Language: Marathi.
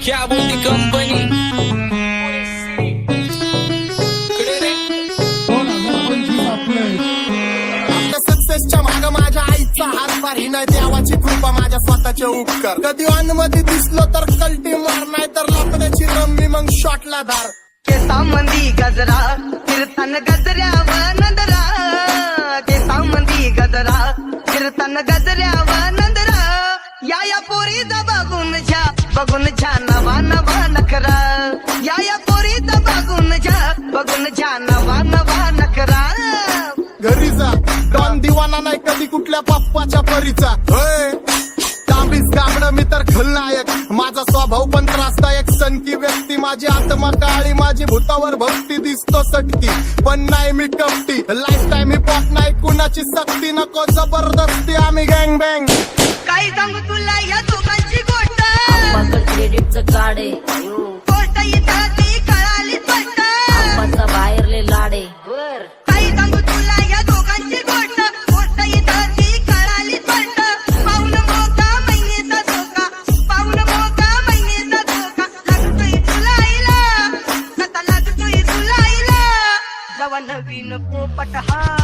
क्या बोलती कंपनी सक्सेसच्या माग माझ्या आईचा हातभार ही नाही देवाची कृपा माझ्या स्वतःचे उपकार कधी मध्ये दिसलो तर कल्टी मार नाही तर लपण्याची रम्मी मग शॉटला धार केसामंदी गजरा कीर्तन गजऱ्यावर नंदरा केसामंदी गजरा कीर्तन गजऱ्यावर नंदरा या पोरीचा बघून झा नवा नवा नखरा या पोरीचा बघून झा नवा नवा नखरा घरी जा डॉन दिवाना नाही कधी कुठल्या पप्पाच्या परीचा होय तांबीस गाबड मी तर खलनायक माझा स्वभाव पण त्रासदायक सनकी व्यक्ती माझी आत्मा काळी माझी भूतावर भक्ती दिसतो सटकी पण नाही मी कपटी लाईफ टाइम ही पॉप नाही कुणाची सक्ती नको जबरदस्ती आम्ही गँग बँग काही सांगू तुला या दोघांची गोष्ट क्रेडिटचं कार्ड आहे गोष्ट इथं ती कळाली स्पष्ट आप्पाचा बाहेरले लाडे काही सांगू तुला या दोघांची गोष्ट इथं ती कळाली स्पष्ट पाऊल मोका महिनेचा धोका पाऊल मोका महिनेचा धोका लागतोय तुला आईला आता लागतोय तुला आईला जवा नवीन पोपट हा